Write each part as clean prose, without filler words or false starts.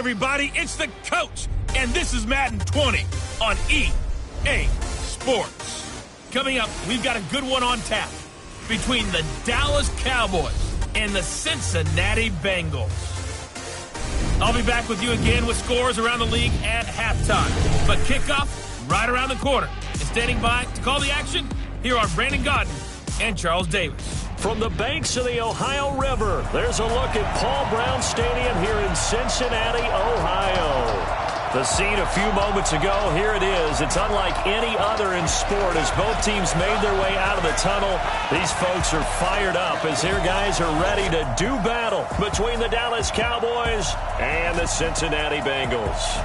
everybody, it's the coach, and this is Madden 20 on EA Sports. Coming up, we've got a good one on tap between the Dallas Cowboys and the Cincinnati Bengals. I'll be back with you again with scores around the league at halftime. But kickoff right around the corner. And standing by to call the action, here are Brandon Godden and Charles Davis. From the banks of the Ohio River, there's a look at Paul Brown Stadium here in Cincinnati, Ohio. The scene a few moments ago, here it is. It's unlike any other in sport as both teams made their way out of the tunnel. These folks are fired up as their guys are ready to do battle between the Dallas Cowboys and the Cincinnati Bengals.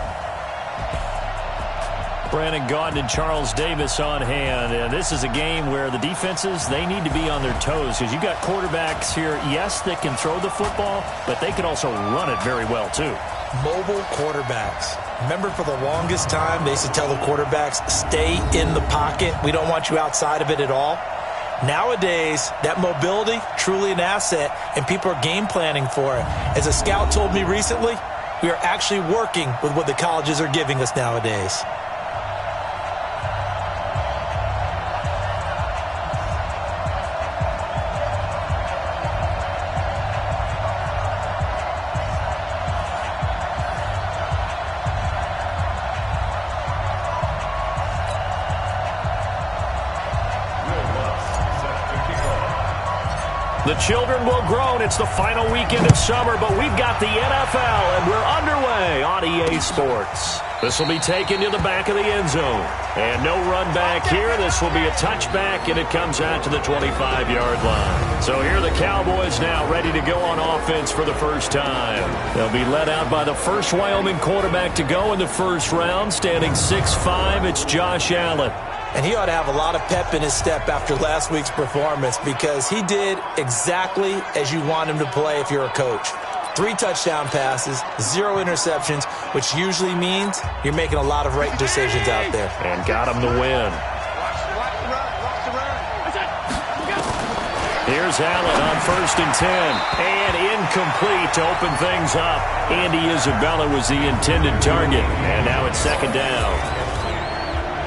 Brandon Gaudin and Charles Davis on hand. And this is a game where the defenses, they need to be on their toes because you've got quarterbacks here, yes, that can throw the football, but they can also run it very well, too. Mobile quarterbacks. Remember, for the longest time, they used to tell the quarterbacks, stay in the pocket. We don't want you outside of it at all. Nowadays, that mobility, truly an asset, and people are game planning for it. As a scout told me recently, we are actually working with what the colleges are giving us nowadays. The children will groan. It's the final weekend of summer, but we've got the NFL, and we're underway on EA Sports. This will be taken to the back of the end zone. And no run back here. This will be a touchback, and it comes out to the 25-yard line. So here are the Cowboys now ready to go on offense for the first time. They'll be led out by the first Wyoming quarterback to go in the first round. Standing 6'5", it's Josh Allen. And he ought to have a lot of pep in his step after last week's performance because he did exactly as you want him to play if you're a coach. 3 touchdown passes, 0 interceptions, which usually means you're making a lot of right decisions out there. And got him the win. Here's Allen on 1st and 10. And incomplete to open things up. Andy Isabella was the intended target. And now it's 2nd down.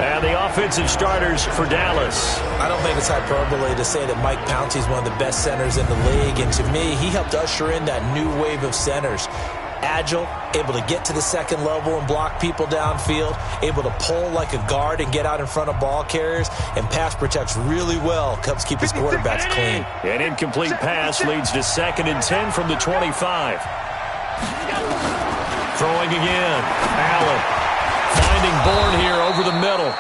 And the offensive starters for Dallas. I don't think it's hyperbole to say that Mike Pouncey is one of the best centers in the league. And to me, he helped usher in that new wave of centers. Agile, able to get to the second level and block people downfield, able to pull like a guard and get out in front of ball carriers, and pass protects really well, helps keep his quarterbacks clean. An incomplete pass leads to 2nd and 10 from the 25. Throwing again. Allen. Finding Bourne here over the middle.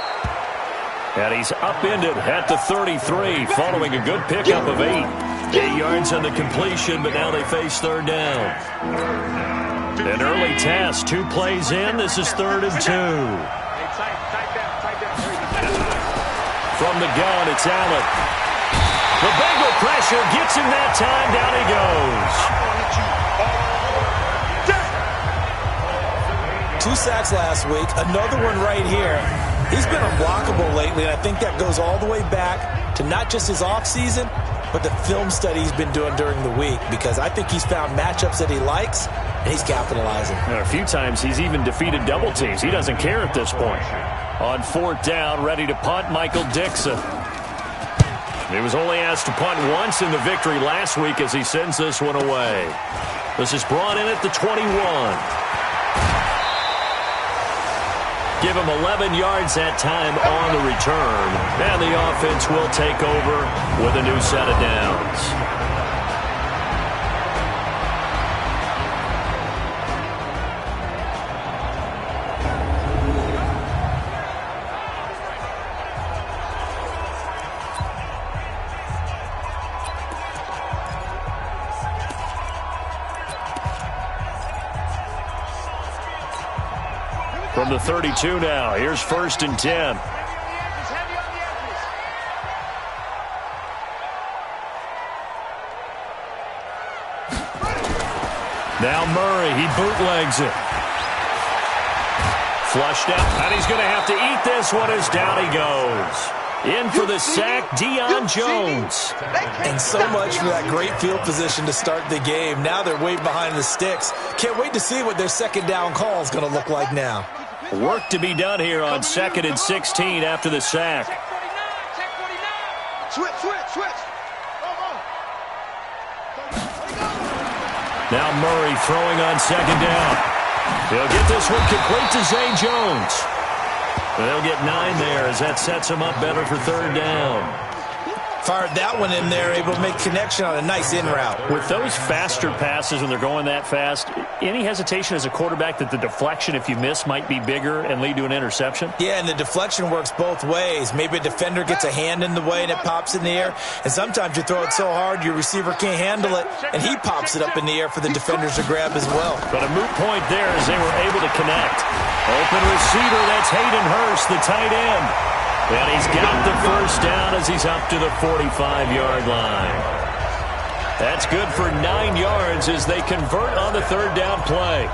And he's upended at the 33 following a good pickup of 8. 8 yards on the completion, but now they face 3rd down. An early test, 2 plays in. This is 3rd and 2. From the gun, it's Allen. The Bengal pressure gets him that time. Down he goes. 2 sacks last week, another one right here. He's been unblockable lately, and I think that goes all the way back to not just his offseason, but the film study he's been doing during the week, because I think he's found matchups that he likes, and he's capitalizing. And a few times he's even defeated double teams. He doesn't care at this point. On 4th down, ready to punt, Michael Dixon. He was only asked to punt once in the victory last week as he sends this one away. This is brought in at the 21. Give him 11 yards that time on the return. And the offense will take over with a new set of downs. From the 32 now, here's 1st and 10. Now Murray, he bootlegs it. Flushed out, and he's going to have to eat this one as down he goes. In for the sack, Deion Jones. And so much for that great field position to start the game. Now they're way behind the sticks. Can't wait to see what their second down call is going to look like now. Work to be done here on 2nd and 16 after the sack. Switch. Now Murray throwing on 2nd down. He'll get this one complete to Zay Jones. They'll get 9 there as that sets him up better for 3rd down. Fired that one in there, able to make connection on a nice in route. With those faster passes when they're going that fast, any hesitation as a quarterback that the deflection, if you miss, might be bigger and lead to an interception? Yeah, and the deflection works both ways. Maybe a defender gets a hand in the way and it pops in the air. And sometimes you throw it so hard your receiver can't handle it, and he pops it up in the air for the defenders to grab as well. But a moot point there as they were able to connect. Open receiver, that's Hayden Hurst, the tight end. And he's got the first down as he's up to the 45-yard line. That's good for 9 yards as they convert on the 3rd down play.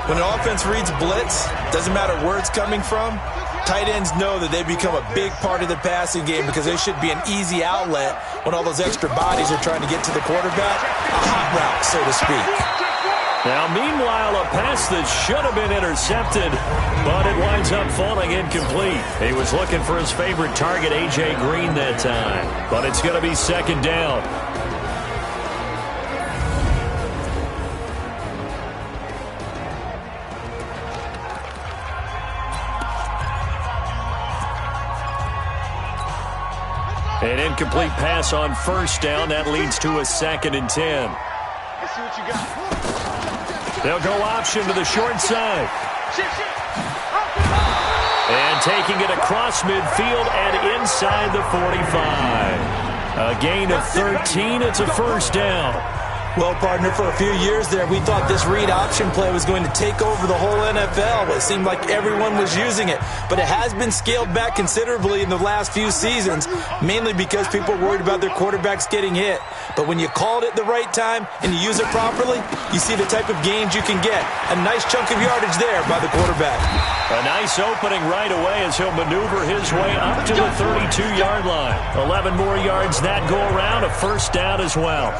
When an offense reads blitz, doesn't matter where it's coming from, tight ends know that they become a big part of the passing game because they should be an easy outlet when all those extra bodies are trying to get to the quarterback. A hot route, so to speak. Now, meanwhile, a pass that should have been intercepted, but it winds up falling incomplete. He was looking for his favorite target, A.J. Green, that time. But it's going to be 2nd down. An incomplete pass on 1st down. That leads to a 2nd and 10. Let's see what you got. They'll go option to the short side. And taking it across midfield and inside the 45. A gain of 13. It's a 1st down. Well, partner, for a few years there, we thought this read option play was going to take over the whole NFL. It seemed like everyone was using it. But it has been scaled back considerably in the last few seasons, mainly because people are worried about their quarterbacks getting hit. But when you call it at the right time and you use it properly, you see the type of gains you can get. A nice chunk of yardage there by the quarterback. A nice opening right away as he'll maneuver his way up to the 32-yard line. 11 more yards that go around, a 1st down as well.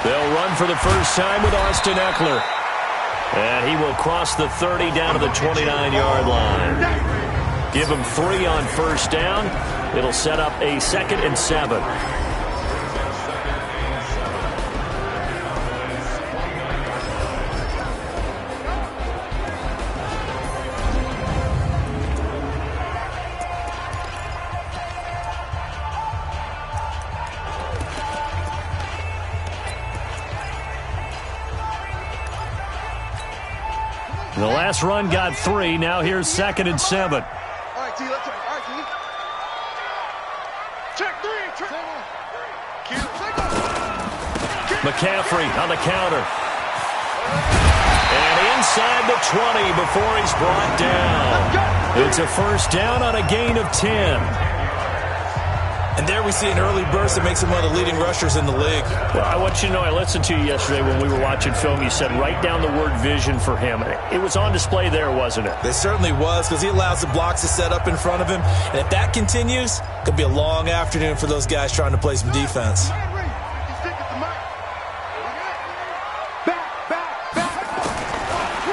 They'll run for the first time with Austin Eckler. And he will cross the 30 down to the 29-yard line. Give him 3 on 1st down. It'll set up a 2nd and 7. The last run got 3. Now here's 2nd and 7. All right, T, let's all right, T. Check 3. McCaffrey on the counter. And inside the 20 before he's brought down. It's a 1st down on a gain of 10. And there we see an early burst that makes him one of the leading rushers in the league. Well, I want you to know, I listened to you yesterday when we were watching film. You said write down the word vision for him. It was on display there, wasn't it? It certainly was, because he allows the blocks to set up in front of him. And if that continues, it could be a long afternoon for those guys trying to play some defense.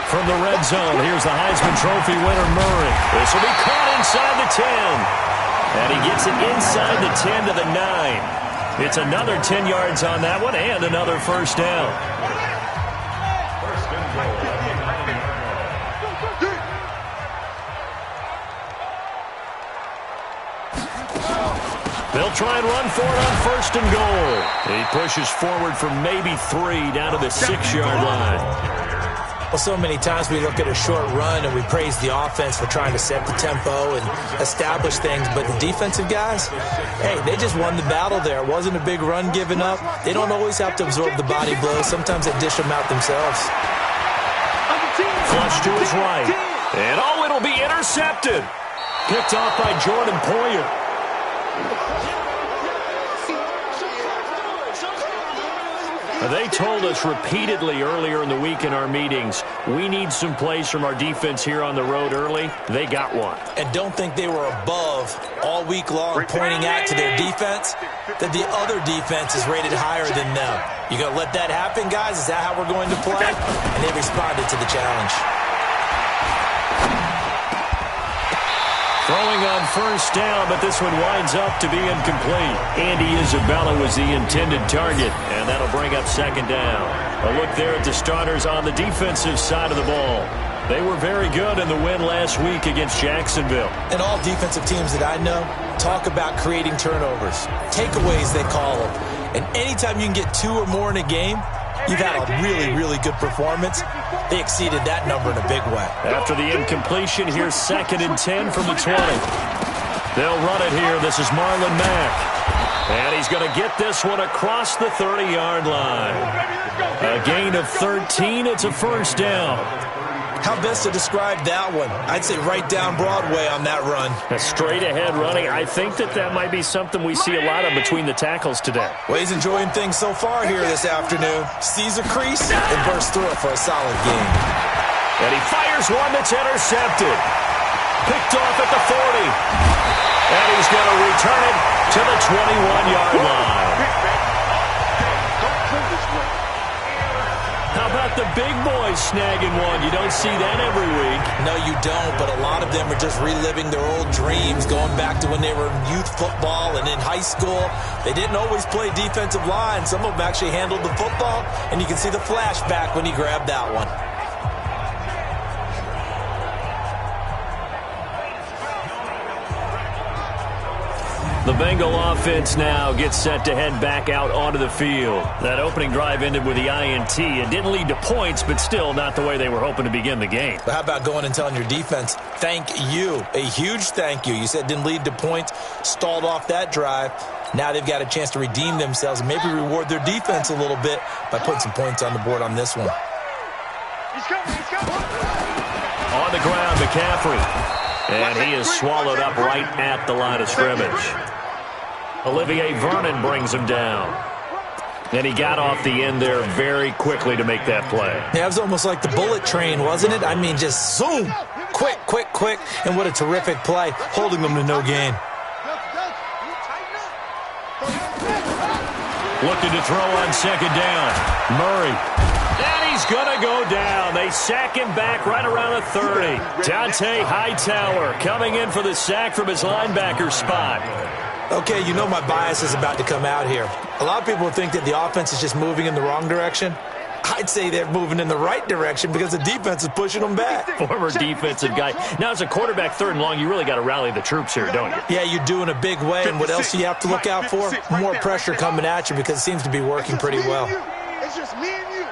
From the red zone, here's the Heisman Trophy winner, Murray. This will be caught inside the 10. And he gets it inside the 10 to the 9. It's another 10 yards on that one and another 1st down. They'll try and run for it on 1st and goal. He pushes forward for maybe 3 down to the 6-yard line. Well, so many times we look at a short run and we praise the offense for trying to set the tempo and establish things, but the defensive guys, hey, they just won the battle there. It wasn't a big run given up. They don't always have to absorb the body blows. Sometimes they dish them out themselves. Flush to his right. And, it'll be intercepted. Picked off by Jordan Poyer. They told us repeatedly earlier in the week in our meetings, we need some plays from our defense here on the road early. They got one. And don't think they were above all week long pointing out to their defense that the other defense is rated higher than them. You going to let that happen, guys? Is that how we're going to play? And they responded to the challenge. Throwing on first down, but this one winds up to be incomplete. Andy Isabella was the intended target, and that'll bring up second down. A look there at the starters on the defensive side of the ball. They were very good in the win last week against Jacksonville. And all defensive teams that I know talk about creating turnovers. Takeaways, they call them. And anytime you can get 2 or more in a game, you've had a really, really good performance. They exceeded that number in a big way. After the incompletion, here's 2nd and 10 from the 20. They'll run it here. This is Marlon Mack. And he's going to get this one across the 30-yard line. A gain of 13. It's a first down. How best to describe that one? I'd say right down Broadway on that run. A straight-ahead running. I think that might be something we see a lot of between the tackles today. Well, he's enjoying things so far here this afternoon. Sees a crease and bursts through it for a solid game. And he fires one that's intercepted. Picked off at the 40. And he's going to return it to the 21-yard line. How about the big boys snagging one? You don't see that every week. No, you don't, but a lot of them are just reliving their old dreams, going back to when they were in youth football and in high school. They didn't always play defensive line. Some of them actually handled the football, and you can see the flashback when he grabbed that one. The Bengal offense now gets set to head back out onto the field. That opening drive ended with the INT. It didn't lead to points, but still not the way they were hoping to begin the game. But how about going and telling your defense, thank you, a huge thank you. You said it didn't lead to points, stalled off that drive. Now they've got a chance to redeem themselves and maybe reward their defense a little bit by putting some points on the board on this one. He's coming. On the ground, McCaffrey. And he is swallowed up right at the line of scrimmage. Olivier Vernon brings him down. And he got off the end there very quickly to make that play. Yeah, it was almost like the bullet train, wasn't it? I mean, just zoom. Quick. And what a terrific play, holding them to no gain. Looking to throw on second down. Murray. And he's going to go down. They sack him back right around the 30. Dante Hightower coming in for the sack from his linebacker spot. Okay, you know my bias is about to come out here. A lot of people think that the offense is just moving in the wrong direction. I'd say they're moving in the right direction because the defense is pushing them back. Former defensive guy. Now, as a quarterback, 3rd and long, you really got to rally the troops here, don't you? Yeah, you do in a big way. And what else do you have to look out for? More pressure coming at you because it seems to be working pretty well. It's just me and you.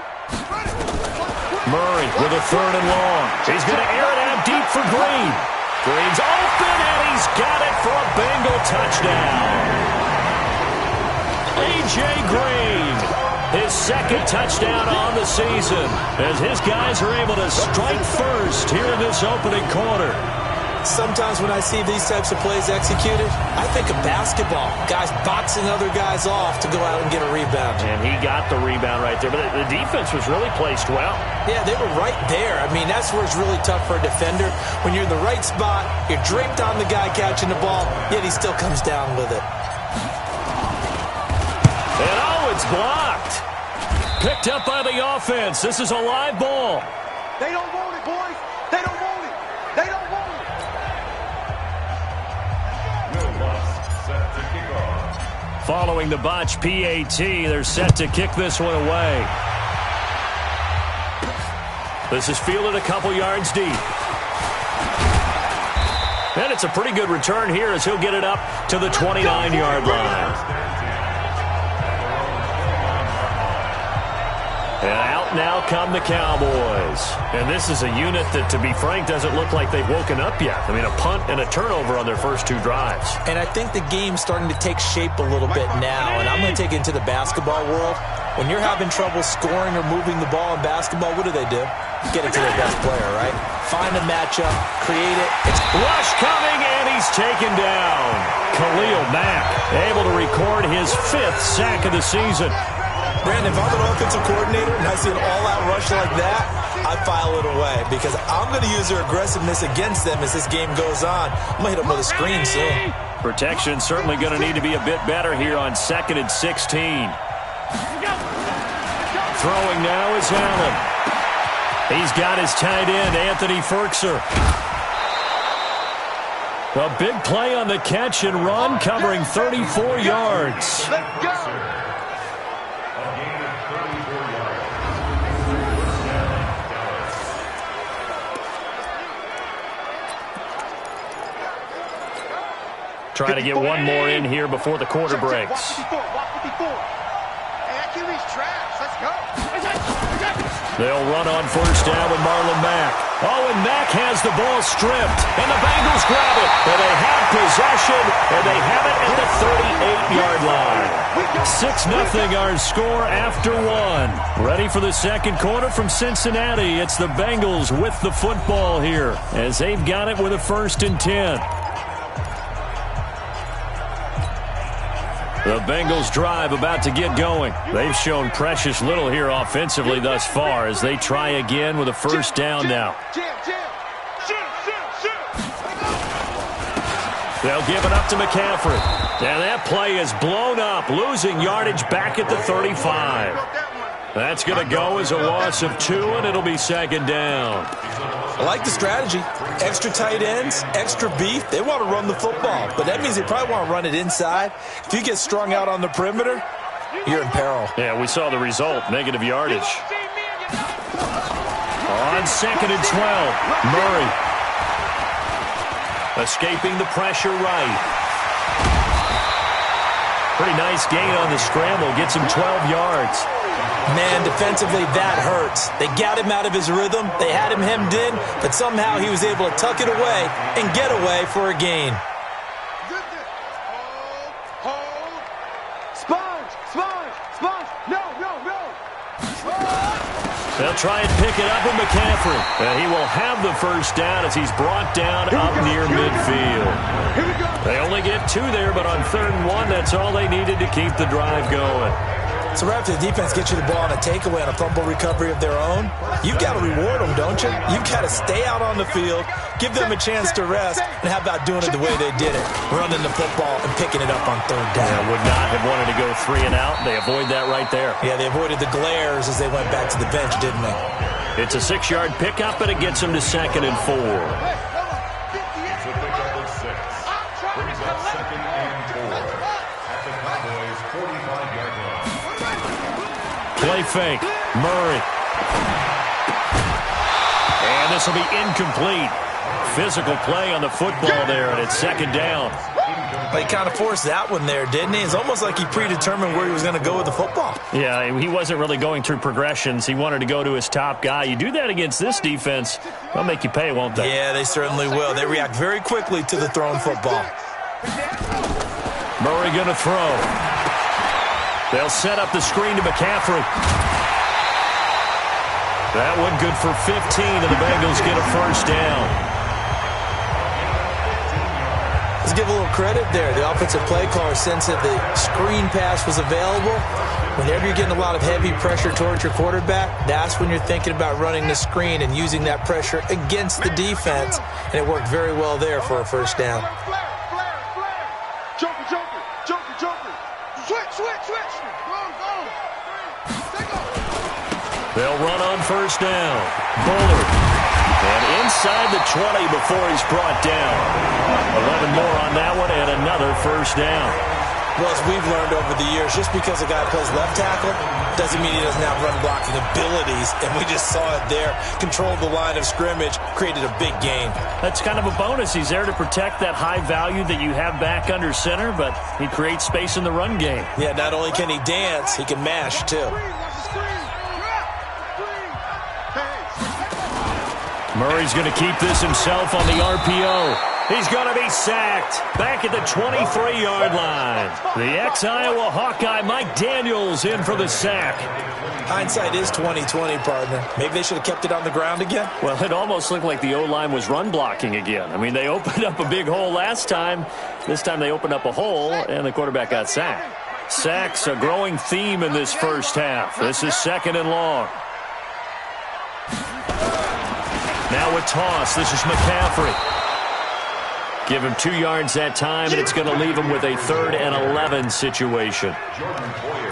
Murray with a 3rd and long. He's going to air it out deep for Green. Green's open, and he's got it for a Bengal touchdown. A.J. Green, his 2nd touchdown on the season, as his guys are able to strike first here in this opening quarter. Sometimes when I see these types of plays executed, I think of basketball. Guys boxing other guys off to go out and get a rebound. And he got the rebound right there. But the defense was really placed well. Yeah, they were right there. I mean, that's where it's really tough for a defender. When you're in the right spot, you're draped on the guy catching the ball, yet he still comes down with it. And it's blocked. Picked up by the offense. This is a live ball. They don't want it, boys. They don't want it. They don't want it. Following the botch PAT, they're set to kick this one away. This is fielded a couple yards deep. And it's a pretty good return here as he'll get it up to the 29-yard line. And out now come the Cowboys. And this is a unit that, to be frank, doesn't look like they've woken up yet. I mean, a punt and a turnover on their first 2 drives. And I think the game's starting to take shape a little bit now. And I'm going to take it into the basketball world. When you're having trouble scoring or moving the ball in basketball, what do? Get it to their best player, right? Find a matchup, create it. It's rush coming, and he's taken down. Khalil Mack able to record his 5th sack of the season. Brandon, if I'm an offensive coordinator and I see an all-out rush like that, I file it away because I'm going to use their aggressiveness against them as this game goes on. I'm going to hit them with a screen soon. Protection certainly going to need to be a bit better here on 2nd and 16. Throwing now is Allen. He's got his tight end, Anthony Ferkser. A big play on the catch and run, covering 34 yards. Let's go. Trying to get one more in here before the quarter breaks. Walk 54. Hey, that QB's trash. Let's go. They'll run on first down with Marlon Mack. Oh, and Mack has the ball stripped, and the Bengals grab it. And they have possession, and they have it at the 38-yard line. 6-0 our score after one. Ready for the second quarter from Cincinnati. It's the Bengals with the football here as they've got it with a 1st and 10. The Bengals drive about to get going. They've shown precious little here offensively thus far as they try again with a first down now. They'll give it up to McCaffrey. And that play is blown up, losing yardage back at the 35. That's going to go as a loss of 2, and it'll be 2nd down. I like the strategy. Extra tight ends, extra beef. They want to run the football, but that means they probably want to run it inside. If you get strung out on the perimeter, you're in peril. Yeah, we saw the result, negative yardage. On 2nd and 12, Murray. Escaping the pressure right. Pretty nice gain on the scramble. Gets him 12 yards. Man, defensively, that hurts. They got him out of his rhythm. They had him hemmed in, but somehow he was able to tuck it away and get away for a gain. Hold. Sponge. No. They'll try and pick it up with McCaffrey. And he will have the first down as he's brought down up near midfield. Here we go. They only get 2 there, but on 3rd and 1, that's all they needed to keep the drive going. So right after the defense gets you the ball on a takeaway on a fumble recovery of their own, you've got to reward them, don't you? You've got to stay out on the field, give them a chance to rest, and how about doing it the way they did it, running the football and picking it up on 3rd down. Yeah, would not have wanted to go 3 and out. They avoid that right there. Yeah, they avoided the glares as they went back to the bench, didn't they? It's a 6-yard pickup, and it gets them to 2nd and 4. Play fake. Murray. And this will be incomplete. Physical play on the football there, and it's 2nd down. But he kind of forced that one there, didn't he? It's almost like he predetermined where he was going to go with the football. Yeah, he wasn't really going through progressions. He wanted to go to his top guy. You do that against this defense, they'll make you pay, won't they? Yeah, they certainly will. They react very quickly to the thrown football. Murray going to throw. They'll set up the screen to McCaffrey. That one good for 15, and the Bengals get a first down. Let's give a little credit there. The offensive play caller sensed that the screen pass was available. Whenever you're getting a lot of heavy pressure towards your quarterback, that's when you're thinking about running the screen and using that pressure against the defense. And it worked very well there for a first down. They'll run on first down. Bullard. And inside the 20 before he's brought down. 11 more on that one and another first down. Well, as we've learned over the years, just because a guy plays left tackle doesn't mean he doesn't have run blocking abilities. And we just saw it there. Controlled the line of scrimmage, created a big gain. That's kind of a bonus. He's there to protect that high value that you have back under center, but he creates space in the run game. Yeah, not only can he dance, he can mash too. Murray's going to keep this himself on the RPO. He's going to be sacked back at the 23-yard line. The ex-Iowa Hawkeye Mike Daniels in for the sack. Hindsight is 20/20, partner. Maybe they should have kept it on the ground again. Well, it almost looked like the O-line was run blocking again. I mean, they opened up a big hole last time. This time they opened up a hole, and the quarterback got sacked. Sacks, a growing theme in this first half. This is 2nd and long. Now a toss. This is McCaffrey. Give him 2 yards that time, and it's going to leave him with a 3rd and 11 situation.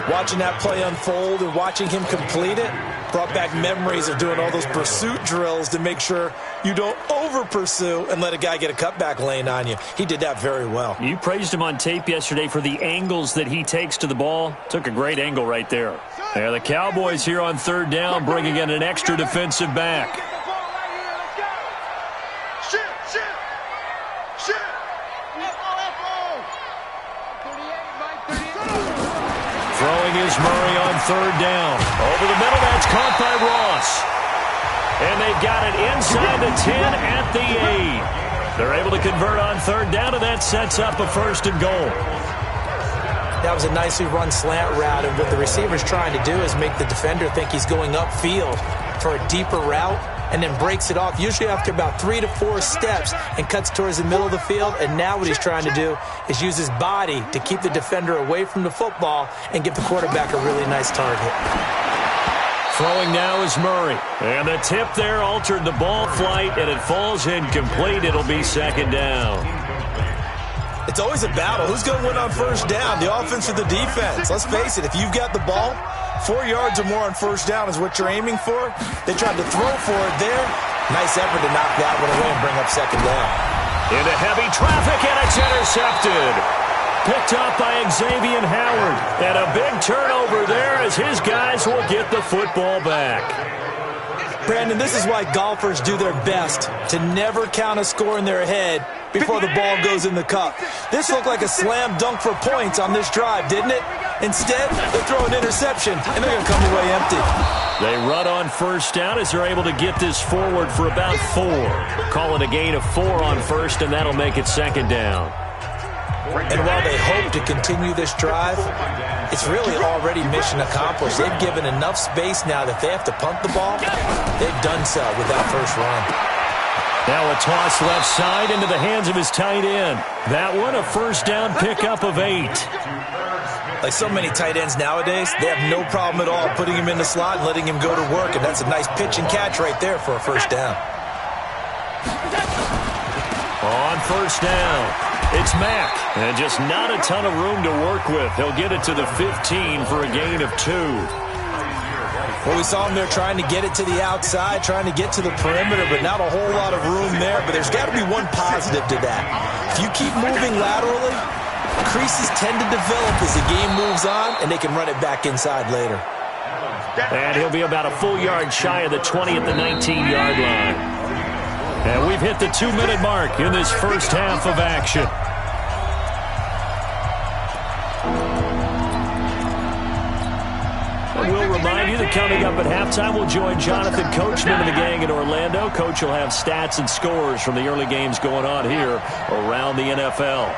Watching that play unfold and watching him complete it brought back memories of doing all those pursuit drills to make sure you don't over-pursue and let a guy get a cutback lane on you. He did that very well. You praised him on tape yesterday for the angles that he takes to the ball. Took a great angle right there. There, the Cowboys here on 3rd down, bringing in an extra defensive back. Throwing is Murray on 3rd down. Over the middle, that's caught by Ross. And they've got it inside the 10 at the 8. They're able to convert on 3rd down, and that sets up a 1st and goal. That was a nicely run slant route, and what the receiver's trying to do is make the defender think he's going upfield for a deeper route, and then breaks it off, usually after about 3 to 4 steps, and cuts towards the middle of the field. And now what he's trying to do is use his body to keep the defender away from the football and give the quarterback a really nice target. Throwing now is Murray. And the tip there altered the ball flight, and it falls incomplete. It'll be 2nd down. It's always a battle. Who's going to win on 1st down, the offense or the defense? Let's face it, if you've got the ball, 4 yards or more on 1st down is what you're aiming for. They tried to throw for it there. Nice effort to knock that one away and bring up 2nd down. Into heavy traffic, and it's intercepted. Picked up by Xavier Howard. And a big turnover there as his guys will get the football back. Brandon, this is why golfers do their best to never count a score in their head before the ball goes in the cup. This looked like a slam dunk for points on this drive, didn't it? Instead, they throw an interception, and they're going to come away empty. They run on 1st down as they're able to get this forward for about 4. Call it a gain of 4 on 1st, and that'll make it 2nd down. And while they hope to continue this drive, it's really already mission accomplished. They've given enough space now that they have to punt the ball. They've done so with that first run. Now a toss left side into the hands of his tight end. That one a 1st down pickup of 8. Like so many tight ends nowadays, they have no problem at all putting him in the slot and letting him go to work, and that's a nice pitch and catch right there for a 1st down. On 1st down, it's Mack, and just not a ton of room to work with. He'll get it to the 15 for a gain of 2. Well, we saw him there trying to get it to the outside, trying to get to the perimeter, but not a whole lot of room there. But there's got to be one positive to that. If you keep moving laterally, creases tend to develop as the game moves on, and they can run it back inside later. And he'll be about a full yard shy of the 20 at the 19-yard line. And we've hit the 2-minute mark in this first half of action. We'll remind you that coming up at halftime, we'll join Jonathan Coachman and the gang in Orlando. Coach will have stats and scores from the early games going on here around the NFL.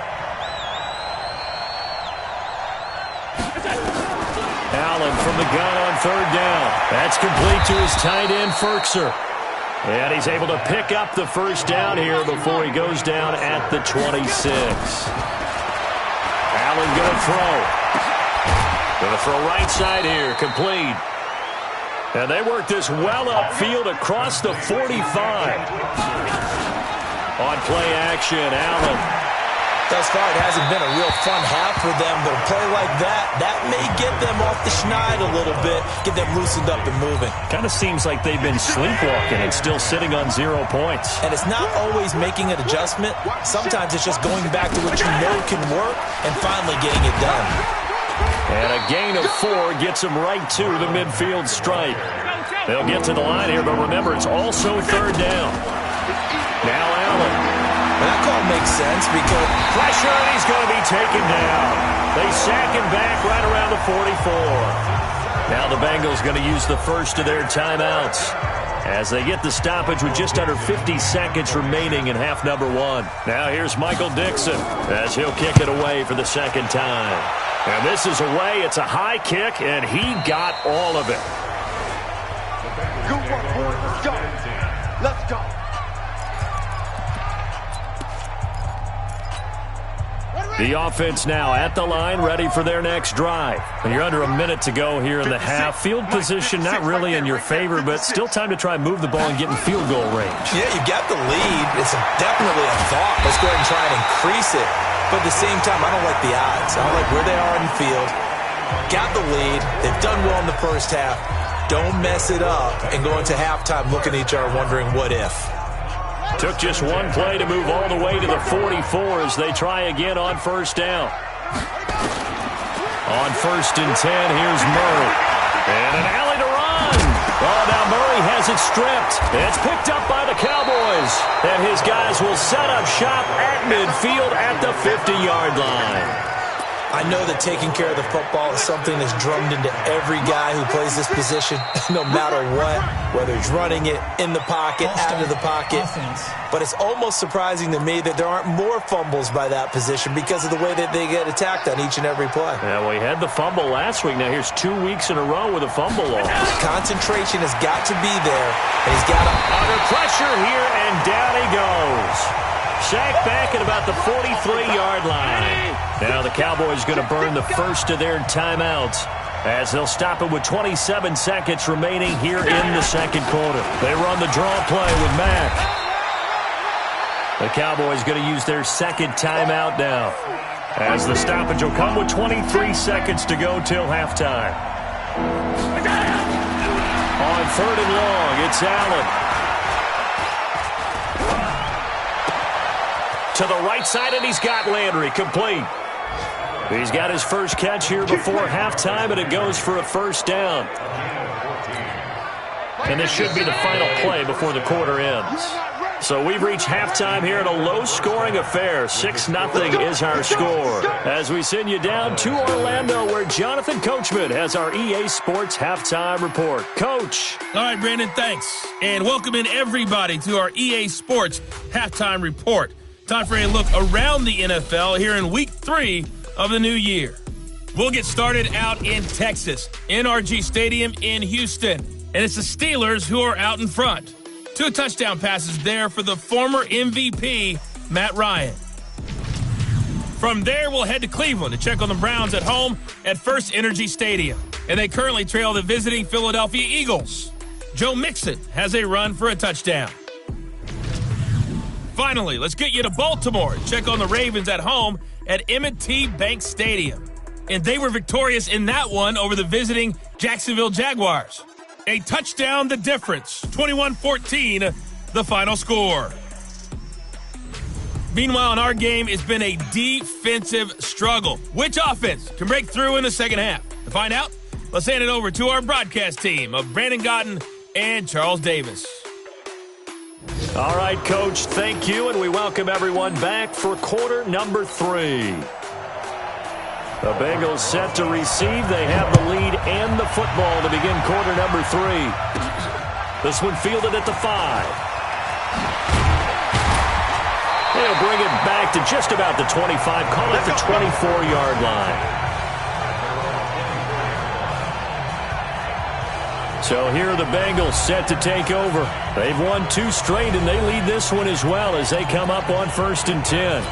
Allen from the gun on 3rd down. That's complete to his tight end, Ferkser. And he's able to pick up the 1st down here before he goes down at the 26. Allen going to throw. Going to throw right side here, complete. And they work this well upfield across the 45. On play action, Allen. Thus far, it hasn't been a real fun half for them, but a play like that may get them off the schneid a little bit, get them loosened up and moving. Kind of seems like they've been sleepwalking and still sitting on 0 points. And it's not always making an adjustment. Sometimes it's just going back to what you know can work and finally getting it done. And a gain of 4 gets them right to the midfield stripe. They'll get to the line here, but remember, it's also 3rd down. Now Allen. That call makes sense because pressure, and he's going to be taken down. They sack him back right around the 44. Now the Bengals going to use the first of their timeouts as they get the stoppage with just under 50 seconds remaining in half number 1. Now here's Michael Dixon as he'll kick it away for the 2nd time. And this is away. It's a high kick, and he got all of it. Good work, boys. Let's go. Let's go. The offense now at the line, ready for their next drive. You're under a minute to go here in the half. Field position not really in your favor, but still time to try and move the ball and get in field goal range. Yeah, you got the lead. It's definitely a thought. Let's go ahead and try and increase it. But at the same time, I don't like the odds. I don't like where they are in the field. Got the lead. They've done well in the first half. Don't mess it up and go into halftime looking at each other wondering what if. Took just one play to move all the way to the 44 as they try again on first down. On 1st and 10, here's Murray. And an alley to run. Oh, now Murray has it stripped. It's picked up by the Cowboys. And his guys will set up shop at midfield at the 50-yard line. I know that taking care of the football is something that's drummed into every guy who plays this position, no matter what, whether he's running it in the pocket, out of the pocket. But it's almost surprising to me that there aren't more fumbles by that position because of the way that they get attacked on each and every play. Yeah, we had the fumble last week. Now here's 2 weeks in a row with a fumble loss. Concentration has got to be there, and he's got to... Under pressure here, and down he goes. Sacked back at about the 43-yard line. Now the Cowboys going to burn the first of their timeouts as they'll stop it with 27 seconds remaining here in the second quarter. They run the draw play with Mack. The Cowboys going to use their second timeout now as the stoppage will come with 23 seconds to go till halftime. On 3rd and long, it's Allen. To the right side, and he's got Landry complete. He's got his first catch here before halftime, and it goes for a first down. And this should be the final play before the quarter ends. So we've reached halftime here in a low-scoring affair. 6-0 is our score. As we send you down to Orlando, where Jonathan Coachman has our EA Sports Halftime Report. Coach. All right, Brandon, thanks. And welcome in everybody to our EA Sports Halftime Report. Time for a look around the NFL here in Week 3 of the new year. We'll get started out in Texas, NRG Stadium in Houston. And it's the Steelers who are out in front. 2 touchdown passes there for the former MVP, Matt Ryan. From there, we'll head to Cleveland to check on the Browns at home at First Energy Stadium. And they currently trail the visiting Philadelphia Eagles. Joe Mixon has a run for a touchdown. Finally, let's get you to Baltimore and check on the Ravens at home at M&T Bank Stadium. And they were victorious in that one over the visiting Jacksonville Jaguars. A touchdown the difference, 21-14, the final score. Meanwhile, in our game, it's been a defensive struggle. Which offense can break through in the second half? To find out, let's hand it over to our broadcast team of Brandon Gotten and Charles Davis. All right, Coach, thank you, and we welcome everyone back for quarter number 3. The Bengals set to receive. They have the lead and the football to begin quarter number 3. This one fielded at the 5. They'll bring it back to just about the 25, call it the 24-yard line. So here are the Bengals set to take over. They've won 2 straight, and they lead this one as well as they come up on 1st and 10.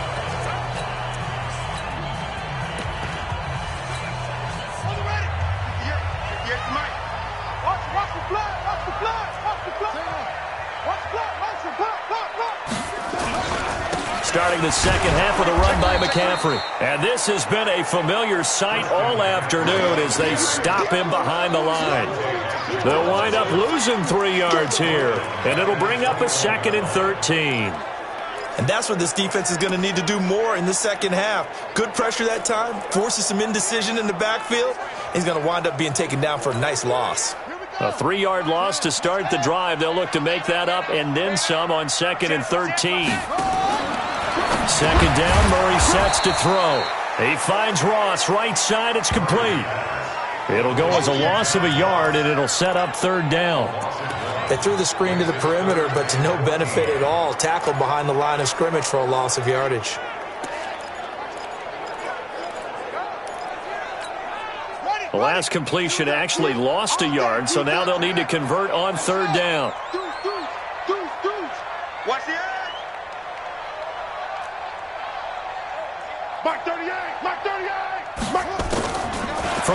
Starting the second half with a run by McCaffrey. And this has been a familiar sight all afternoon as they stop him behind the line. They'll wind up losing 3 yards here, and it'll bring up a 2nd and 13. And that's what this defense is going to need to do more in the second half. Good pressure that time, forces some indecision in the backfield. He's going to wind up being taken down for a nice loss. A 3-yard loss to start the drive. They'll look to make that up and then some on 2nd and 13. Second down, Murray sets to throw. He finds Ross, right side, it's complete. It'll go as a loss of a yard, and it'll set up 3rd down. They threw the screen to the perimeter, but to no benefit at all. Tackled behind the line of scrimmage for a loss of yardage. The last completion actually lost a yard, so now they'll need to convert on 3rd down. Watch the edge. Mark 30.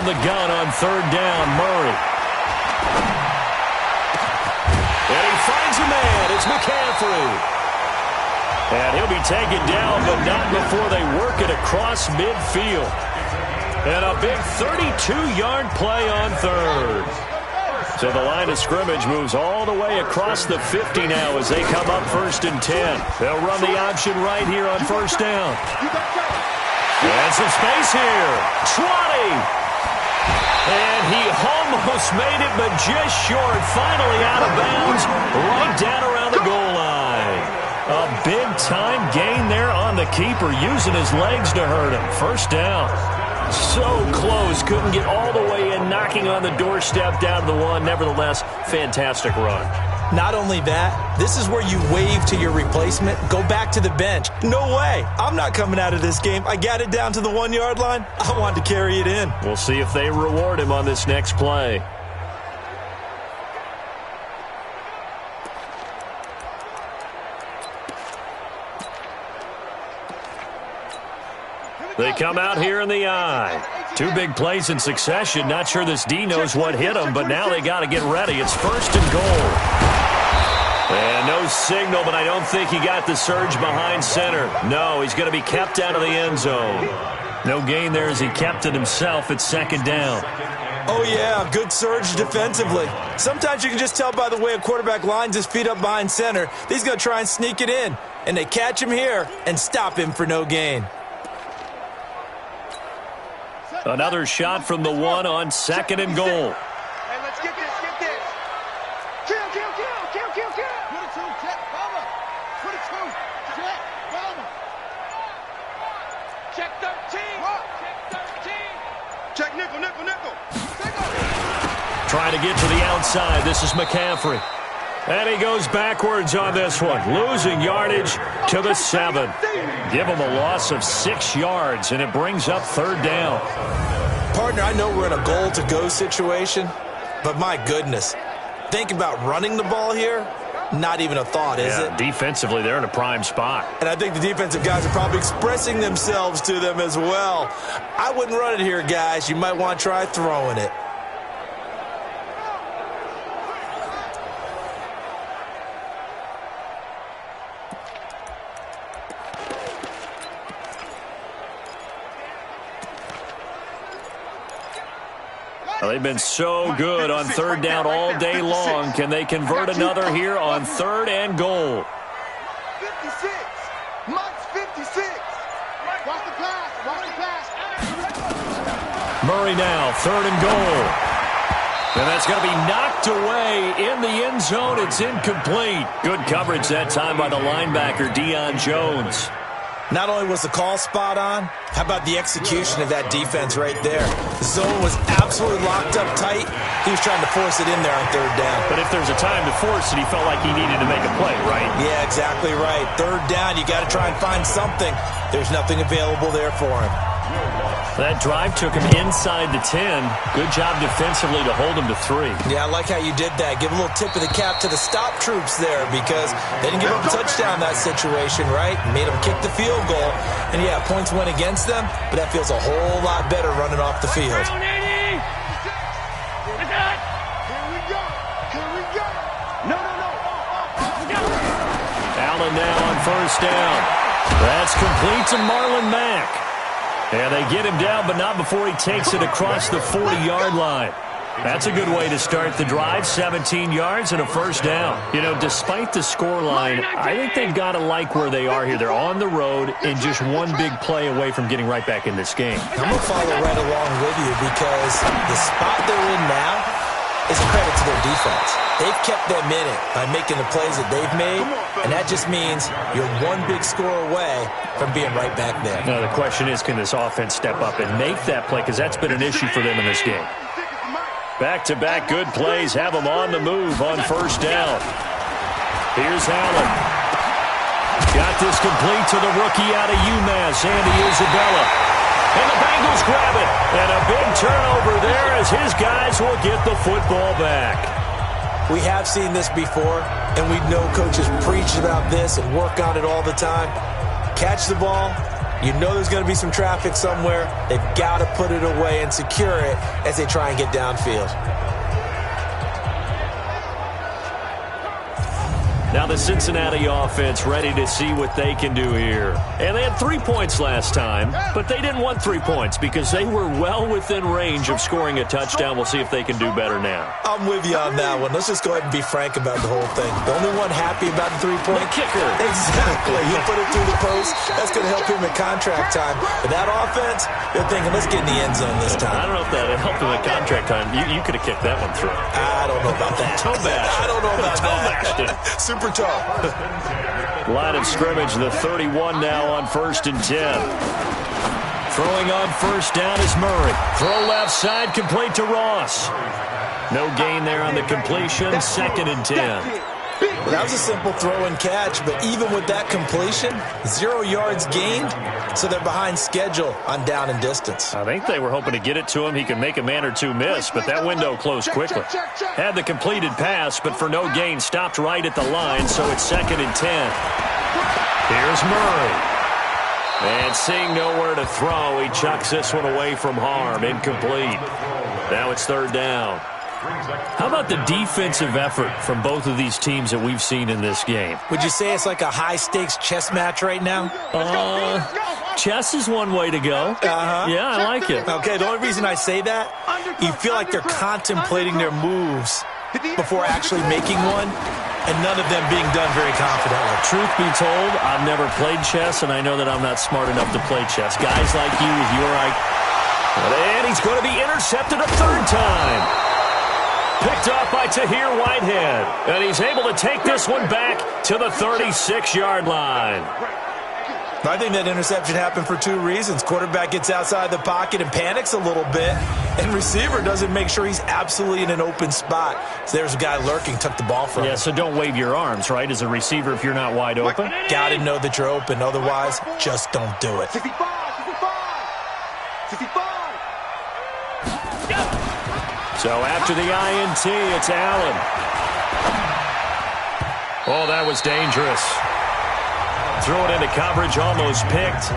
from the gun on 3rd down, Murray. And he finds a man. It's McCaffrey. And he'll be taken down, but not before they work it across midfield. And a big 32-yard play on 3rd. So the line of scrimmage moves all the way across the 50 now as they come up 1st and 10. They'll run the option right here on 1st down. And some space here. Trotty. And he almost made it, but just short. Finally out of bounds, right down around the goal line. A big-time gain there on the keeper, using his legs to hurt him. 1st down. So close, couldn't get all the way in, knocking on the doorstep down to the 1. Nevertheless, fantastic run. Not only that, this is where you wave to your replacement, go back to the bench. No way. I'm not coming out of this game. I got it down to the 1-yard line. I wanted to carry it in. We'll see if they reward him on this next play. They come out here in the I. 2 big plays in succession. Not sure this D knows what hit him, but now they got to get ready. It's 1st and goal. And no signal, but I don't think he got the surge behind center. No, he's going to be kept out of the end zone. No gain there as he kept it himself at 2nd down. Oh, yeah, good surge defensively. Sometimes you can just tell by the way a quarterback lines his feet up behind center. He's going to try and sneak it in. And they catch him here and stop him for no gain. Another shot from the 1 on 2nd and goal. Hey, let's get this, get this. Kill. 22, check, Bama. 22, check, Bama. Check 13. Check 13. Check nickel. Trying to get to the outside. This is McCaffrey. And he goes backwards on this one, losing yardage to the 7. Give him a loss of 6 yards, and it brings up 3rd down. Partner, I know we're in a goal-to-go situation, but my goodness, think about running the ball here. Not even a thought, is it? Defensively, they're in a prime spot. And I think the defensive guys are probably expressing themselves to them as well. I wouldn't run it here, guys. You might want to try throwing it. They've been so good on 3rd down all day long. Can they convert another here on 3rd and goal? 56. Mike's 56. Watch the pass. Murray now, 3rd and goal. And that's going to be knocked away in the end zone. It's incomplete. Good coverage that time by the linebacker, Deion Jones. Not only was the call spot on, how about the execution of that defense right there? The zone was absolutely locked up tight. He was trying to force it in there on 3rd down. But if there's a time to force it, he felt like he needed to make a play, right? Yeah, exactly right. 3rd down, you got to try and find something. There's nothing available there for him. That drive took him inside the 10. Good job defensively to hold him to 3. Yeah, I like how you did that. Give a little tip of the cap to the stop troops there because they didn't give up a touchdown in that situation, right? Made them kick the field goal. And, yeah, points went against them, but that feels a whole lot better running off the field. Here we go. No. Allen now on 1st down. That's complete to Marlon Mack. And they get him down, but not before he takes it across the 40-yard line. That's a good way to start the drive, 17 yards and a 1st down. You know, despite the scoreline, I think they've got to like where they are here. They're on the road and just one big play away from getting right back in this game. I'm going to follow right along with you because the spot they're in now is a credit to their defense. They've kept them in it by making the plays that they've made, and that just means you're one big score away from being right back there. Now, the question is, can this offense step up and make that play? Because that's been an issue for them in this game. Back-to-back good plays have them on the move on 1st down. Here's Allen. Got this complete to the rookie out of UMass, Andy Isabella. And the Bengals grab it. And a big turnover there as his guys will get the football back. We have seen this before, and we know coaches preach about this and work on it all the time. Catch the ball, You know there's going to be some traffic somewhere. They've got to put it away and secure it as they try and get downfield. Now the Cincinnati offense ready to see what they can do here. And they had 3 points last time, but they didn't want 3 points because they were well within range of scoring a touchdown. We'll see if they can do better now. I'm with you on that one. Let's just go ahead and be frank about the whole thing. The only one happy about the 3-point kicker. Exactly. He'll put it through the post. That's going to help him in contract time. But that offense, they're thinking, let's get in the end zone this time. I don't know if that helped him in contract time. You could have kicked that one through. I don't know about that. Toe bash. I don't know about that. Super toe. Line of scrimmage, the 31 now on 1st and 10. Throwing on first down is Murray. Throw left side, complete to Ross. No gain there on the completion, 2nd and 10. Well, that was a simple throw and catch, but even with that completion, 0 yards gained, so they're behind schedule on down and distance. I think they were hoping to get it to him. He could make a man or two miss, but that window closed quickly. Had the completed pass, but for no gain, stopped right at the line, so it's 2nd and 10. Here's Murray. And seeing nowhere to throw, he chucks this one away from harm. Incomplete. Now it's 3rd down. How about the defensive effort from both of these teams that we've seen in this game? Would you say it's like a high-stakes chess match right now? Chess is one way to go. Yeah, I like it. Okay, the only reason I say that, you feel like they're contemplating their moves before actually making one, and none of them being done very confidently. Truth be told, I've never played chess, and I know that I'm not smart enough to play chess. Guys like you with your and he's going to be intercepted a 3rd time. Picked off by Tahir Whitehead. And he's able to take this one back to the 36-yard line. I think that interception happened for 2 reasons. Quarterback gets outside the pocket and panics a little bit, and receiver doesn't make sure he's absolutely in an open spot. So there's a guy lurking, took the ball from him. Yeah, so don't wave your arms, right, as a receiver if you're not wide open? Got to know that you're open. Otherwise, just don't do it. 65, 65. So after the INT, it's Allen. Oh, that was dangerous. Throw it into coverage, almost picked.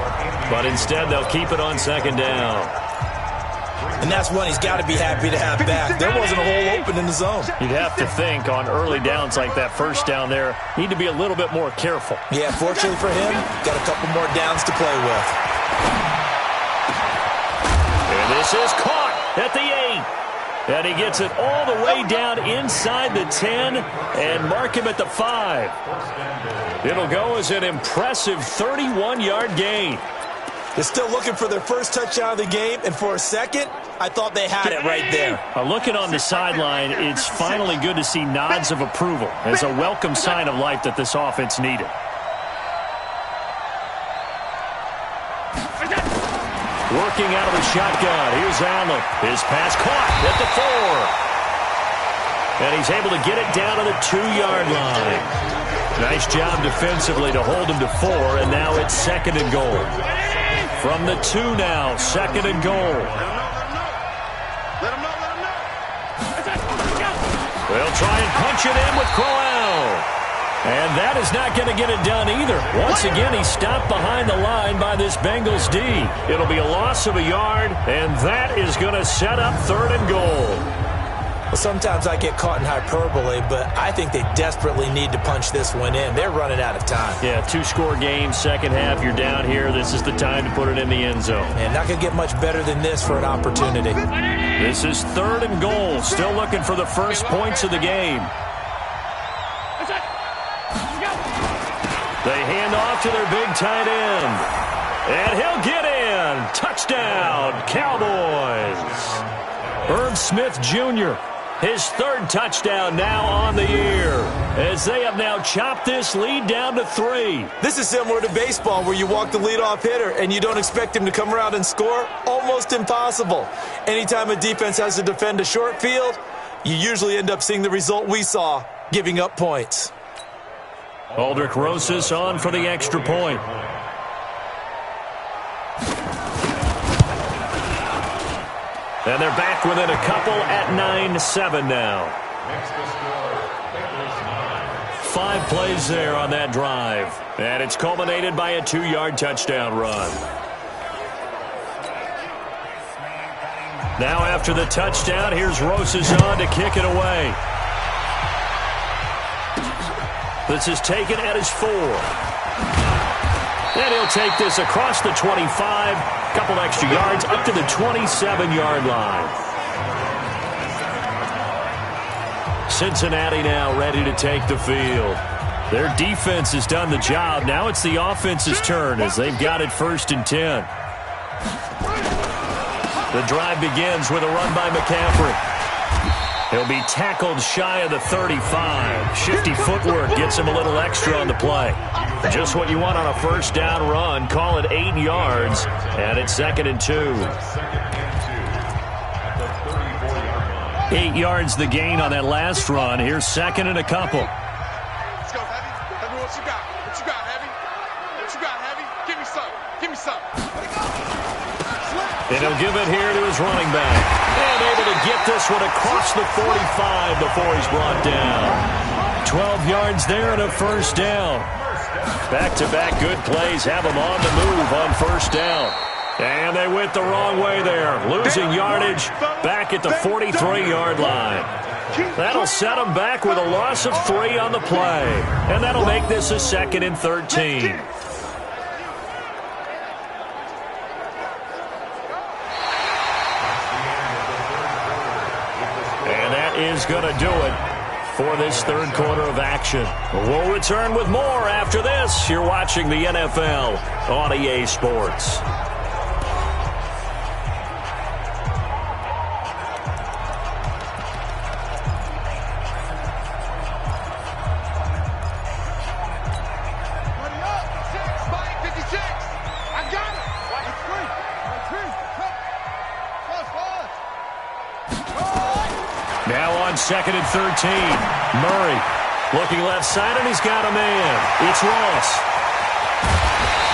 But instead, they'll keep it on 2nd down. And that's one he's got to be happy to have back. There wasn't a hole open in the zone. You'd have to think on early downs like that 1st down there, need to be a little bit more careful. Yeah, fortunately for him, got a couple more downs to play with. And this is caught at the 8. And he gets it all the way down inside the 10 and mark him at the 5. It'll go as an impressive 31-yard gain. They're still looking for their first touchdown of the game, and for a second, I thought they had it right there. Looking on the sideline, it's finally good to see nods of approval. It's a welcome sign of life that this offense needed. Working out of the shotgun. Here's Allen. His pass caught at the 4. And he's able to get it down to the 2-yard line. Nice job defensively to hold him to 4, and now it's 2nd and goal. From the 2 now, 2nd and goal. They'll try and punch it in with Crowell. And that is not going to get it done either. Once again, he's stopped behind the line by this Bengals D. It'll be a loss of a yard, and that is going to set up 3rd and goal. Well, sometimes I get caught in hyperbole, but I think they desperately need to punch this one in. They're running out of time. Yeah, 2-score game, 2nd half. You're down here. This is the time to put it in the end zone. And not going to get much better than this for an opportunity. This is 3rd and goal. Still looking for the first points of the game. They hand off to their big tight end. And he'll get in. Touchdown, Cowboys. Irv Smith Jr., his 3rd touchdown now on the year, as they have now chopped this lead down to 3. This is similar to baseball where you walk the leadoff hitter and you don't expect him to come around and score. Almost impossible. Anytime a defense has to defend a short field, you usually end up seeing the result we saw, giving up points. Aldrich Rosas on for the extra point. And they're back within a couple at 9-7 now. 5 plays there on that drive. And it's culminated by a 2-yard touchdown run. Now after the touchdown, here's Rosazon to kick it away. This is taken at his 4. And he'll take this across the 25, couple extra yards up to the 27-yard line. Cincinnati now ready to take the field. Their defense has done the job. Now it's the offense's turn as they've got it 1st and 10. The drive begins with a run by McCaffrey. He'll be tackled shy of the 35. Shifty footwork gets him a little extra on the play. Just what you want on a 1st down run. Call it 8 yards, and it's 2nd and 2. 8 yards the gain on that last run. Here's 2nd and a couple. Let's go, Heavy. Heavy, what you got? What you got, Heavy? What you got, Heavy? Give me some. Give me some. And he'll give it here to his running back. And able to get this one across the 45 before he's brought down. 12 yards there and a 1st down. Back-to-back good plays have them on the move on 1st down. And they went the wrong way there. Losing yardage back at the 43-yard line. That'll set them back with a loss of 3 on the play. And that'll make this a 2nd and 13. And that is going to do it for this 3rd quarter of action. We'll return with more after this. You're watching the NFL on EA Sports. Now on 2nd and 13. Murray looking left side, and he's got a man. It's Ross.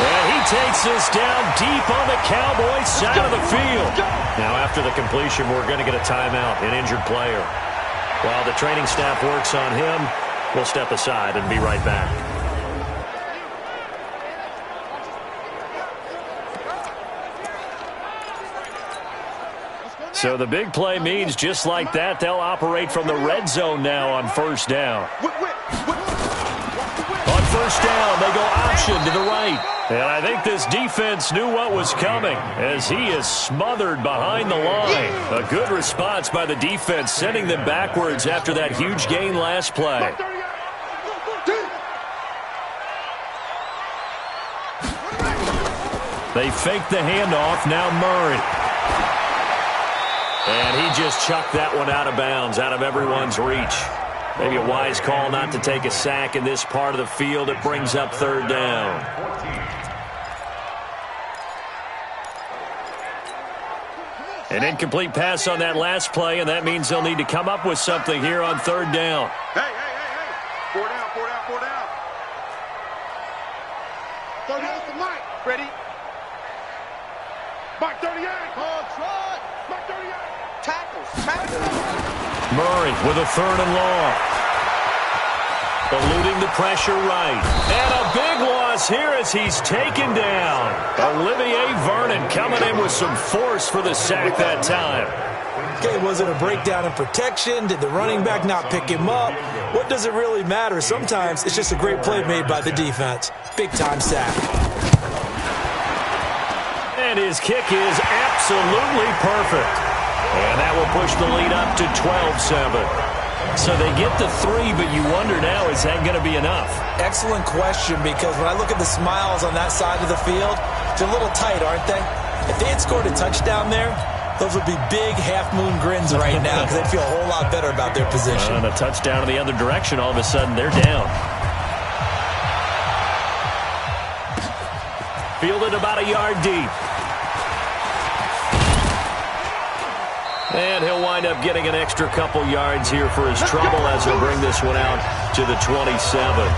And he takes this down deep on the Cowboys side of the field. Now after the completion, we're going to get a timeout, an injured player. While the training staff works on him, we'll step aside and be right back. So the big play means just like that, they'll operate from the red zone now on 1st down. On 1st down, they go option to the right. And I think this defense knew what was coming as he is smothered behind the line. A good response by the defense, sending them backwards after that huge gain last play. They fake the handoff, now Murray. And he just chucked that one out of bounds, out of everyone's reach. Maybe a wise call not to take a sack in this part of the field. It brings up 3rd down. An incomplete pass on that last play, and that means they'll need to come up with something here on 3rd down. Hey. 4 down. 30 out to Mike. Ready? Mike 38. Try. Mike 38. Tackles. Murray with a 3rd and long. Eluding the pressure right. And a big loss here as he's taken down. Olivier Vernon coming in with some force for the sack that time. Okay, was it a breakdown in protection? Did the running back not pick him up? What does it really matter? Sometimes it's just a great play made by the defense. Big-time sack. And his kick is absolutely perfect. And that will push the lead up to 12-7. So they get the 3, but you wonder now, is that going to be enough? Excellent question, because when I look at the smiles on that side of the field, they're a little tight, aren't they? If they had scored a touchdown there, those would be big half-moon grins right now because they'd feel a whole lot better about their position. And a touchdown in the other direction, all of a sudden they're down. Fielded about a yard deep. And he'll wind up getting an extra couple yards here for his trouble as he'll bring this one out to the 27.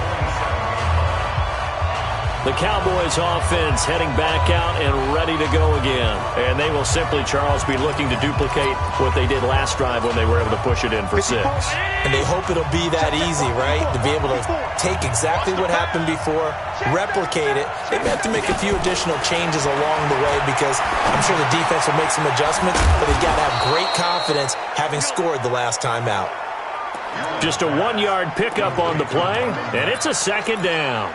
The Cowboys offense heading back out and ready to go again. And they will simply, Charles, be looking to duplicate what they did last drive when they were able to push it in for 6. And they hope it'll be that easy, right? To be able to take exactly what happened before, replicate it. They may have to make a few additional changes along the way because I'm sure the defense will make some adjustments, but they've got to have great confidence having scored the last time out. Just a 1-yard pickup on the play, and it's a 2nd down.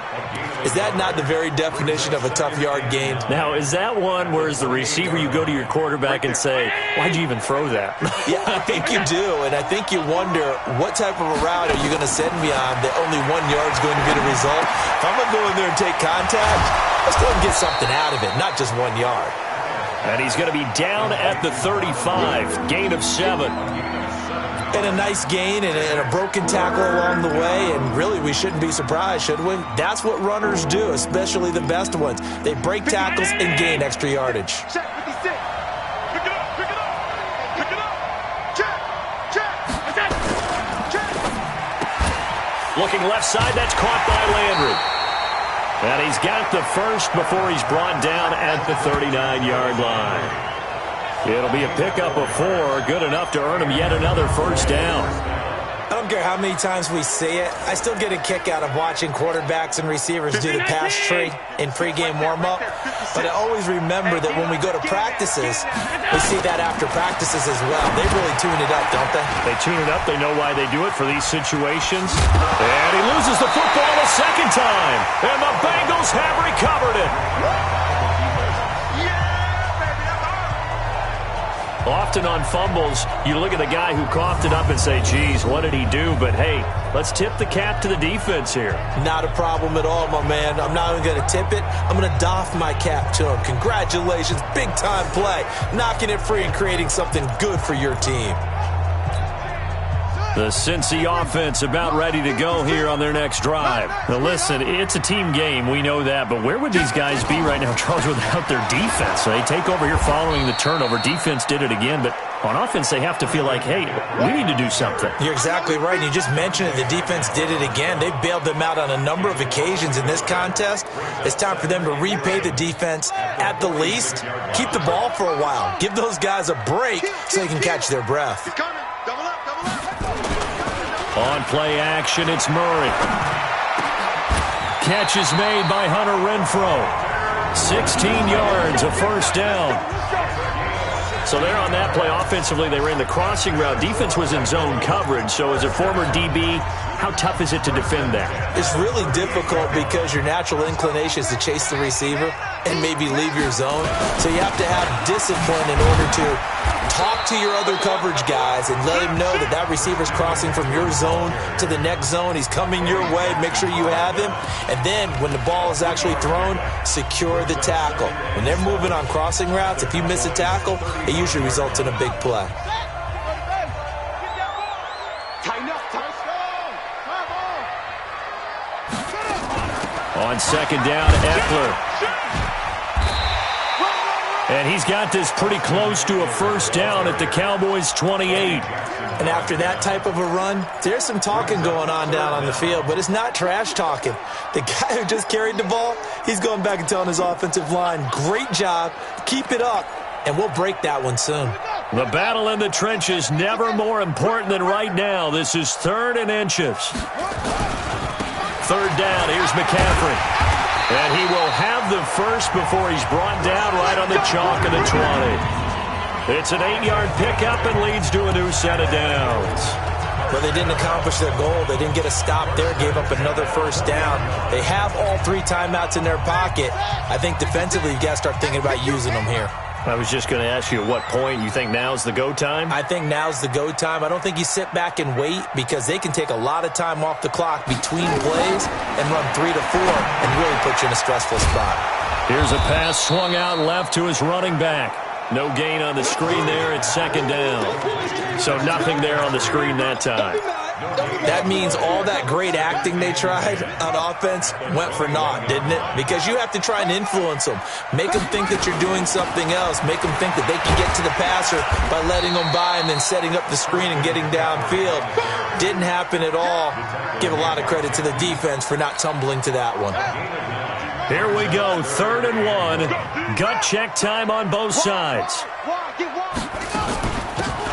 Is that not the very definition of a tough yard gain? Now, is that one where as the receiver you go to your quarterback and say, why'd you even throw that? Yeah, I think you do, and I think you wonder what type of a route are you going to send me on that only 1 yard is going to be the result? If I'm going to go in there and take contact, let's go and get something out of it, not just 1 yard. And he's going to be down at the 35, gain of 7. And a nice gain and a broken tackle along the way, and really we shouldn't be surprised, should we? That's what runners do, especially the best ones. They break tackles and gain extra yardage. Check 56. Pick it up, pick it up. Pick it up. Check. Check. Looking left side, that's caught by Landry. And he's got the first before he's brought down at the 39-yard line. It'll be a pickup of 4, good enough to earn him yet another first down. I don't care how many times we see it. I still get a kick out of watching quarterbacks and receivers do the pass tree in pregame warm-up. But I always remember that when we go to practices, we see that after practices as well. They really tune it up, don't they? They tune it up. They know why they do it for these situations. And he loses the football a 2nd time. And the Bengals have recovered it. Often on fumbles, you look at the guy who coughed it up and say, geez, what did he do? But, hey, let's tip the cap to the defense here. Not a problem at all, my man. I'm not even going to tip it. I'm going to doff my cap to him. Congratulations, big-time play. Knocking it free and creating something good for your team. The Cincy offense about ready to go here on their next drive. Now, listen, it's a team game. We know that. But where would these guys be right now, Charles, without their defense? They take over here following the turnover. Defense did it again. But on offense, they have to feel like, hey, we need to do something. You're exactly right. You just mentioned it. The defense did it again. They bailed them out on a number of occasions in this contest. It's time for them to repay the defense at the least. Keep the ball for a while. Give those guys a break so they can catch their breath. Double up, double up. On play action, it's Murray. Catch is made by Hunter Renfrow. 16 yards, a first down. So there on that play, offensively, they ran the crossing route. Defense was in zone coverage. So as a former DB, how tough is it to defend that? It's really difficult because your natural inclination is to chase the receiver and maybe leave your zone. So you have to have discipline in order to talk to your other coverage guys and let him know that that receiver's crossing from your zone to the next zone. He's coming your way. Make sure you have him. And then when the ball is actually thrown, secure the tackle. When they're moving on crossing routes, if you miss a tackle, it usually results in a big play. Tighten up, On 2nd down, Eckler. And he's got this pretty close to a first down at the Cowboys' 28. And after that type of a run, there's some talking going on down on the field, but it's not trash talking. The guy who just carried the ball, he's going back and telling his offensive line, great job, keep it up, and we'll break that one soon. The battle in the trenches never more important than right now. This is 3rd and inches. 3rd down, here's McCaffrey. And he will have the first before he's brought down right on the chalk of the 20. It's an 8-yard pickup and leads to a new set of downs. Well, they didn't accomplish their goal. They didn't get a stop there, gave up another first down. They have all 3 timeouts in their pocket. I think defensively you've got to start thinking about using them here. I was just going to ask you at what point you think now's the go time? I think now's the go time. I don't think you sit back and wait because they can take a lot of time off the clock between plays and run 3 to 4 and really put you in a stressful spot. Here's a pass swung out left to his running back. No gain on the screen there. It's 2nd down. So nothing there on the screen that time. That means all that great acting they tried on offense went for naught, didn't it? Because you have to try and influence them. Make them think that you're doing something else. Make them think that they can get to the passer by letting them by and then setting up the screen and getting downfield. Didn't happen at all. Give a lot of credit to the defense for not tumbling to that one. Here we go, 3rd and 1. Gut check time on both sides.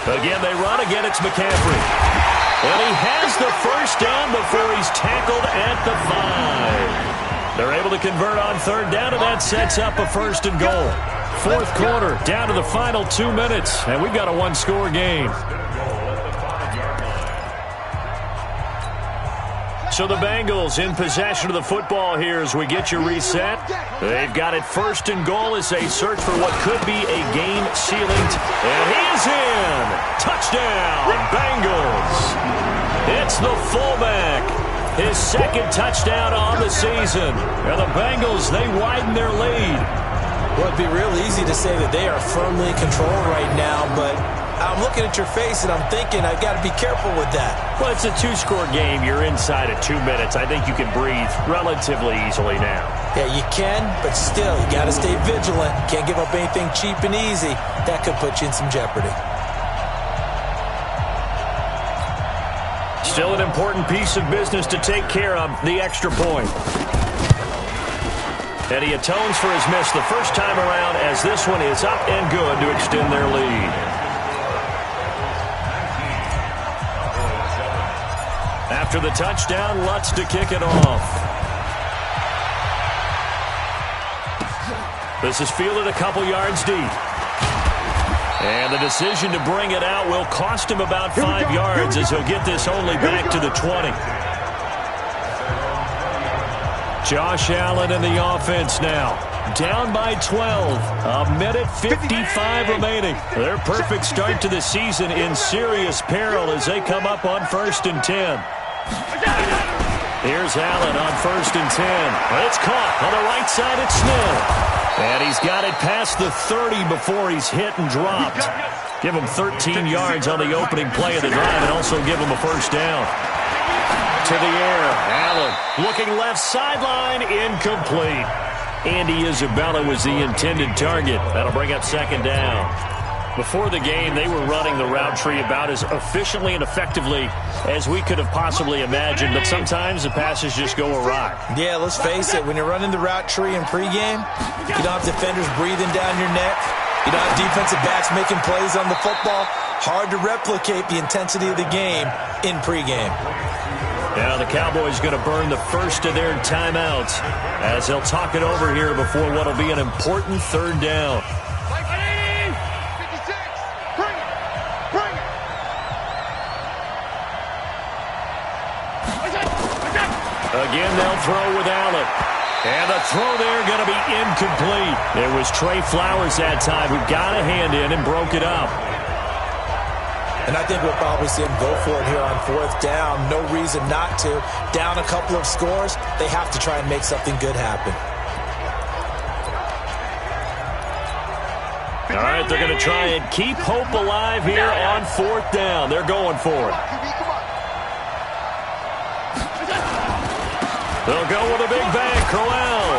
Again, they run. Again, it's McCaffrey. And he has the first down before he's tackled at the 5. They're able to convert on 3rd down, and that sets up a 1st and goal. 4th quarter, down to the final 2 minutes, and we've got a 1-score game. So the Bengals in possession of the football here as we get you reset. They've got it 1st and goal as they search for what could be a game-sealing. And he is in. Touchdown, Bengals. It's the fullback. His 2nd touchdown on the season. And the Bengals, they widen their lead. Well, it'd be real easy to say that they are firmly in control right now, but I'm looking at your face and I'm thinking I've got to be careful with that. Well, it's a 2-score game. You're inside of 2 minutes. I think you can breathe relatively easily now. Yeah, you can, but still, you got to stay vigilant. Can't give up anything cheap and easy. That could put you in some jeopardy. Still an important piece of business to take care of, the extra point. And he atones for his miss the first time around as this one is up and good to extend their lead. After the touchdown, Lutz to kick it off. This is fielded a couple yards deep. And the decision to bring it out will cost him about 5 yards as he'll get this only back to the 20. Josh Allen in the offense now. Down by 12. A minute 55 remaining. Their perfect start to the season in serious peril as they come up on 1st and 10. Here's Allen on 1st and 10. It's caught on the right side. It's Smith. And he's got it past the 30 before he's hit and dropped. Give him 13 yards on the opening play of the drive and also give him a 1st down. To the air, Allen looking left sideline, incomplete. Andy Isabella was the intended target. That'll bring up 2nd down. Before the game, they were running the route tree about as efficiently and effectively as we could have possibly imagined, but sometimes the passes just go awry. Yeah, let's face it, when you're running the route tree in pregame, you don't have defenders breathing down your neck. You don't have defensive backs making plays on the football. Hard to replicate the intensity of the game in pregame. Now the Cowboys going to burn the first of their timeouts as they'll talk it over here before what will be an important 3rd down. Again, they'll throw with Allen. And the throw there going to be incomplete. It was Trey Flowers that time who got a hand in and broke it up. And I think we'll probably see him go for it here on 4th down. No reason not to. Down a couple of scores, they have to try and make something good happen. All right, they're going to try and keep hope alive here on 4th down. They're going for it. They'll go with a big bang. Crowell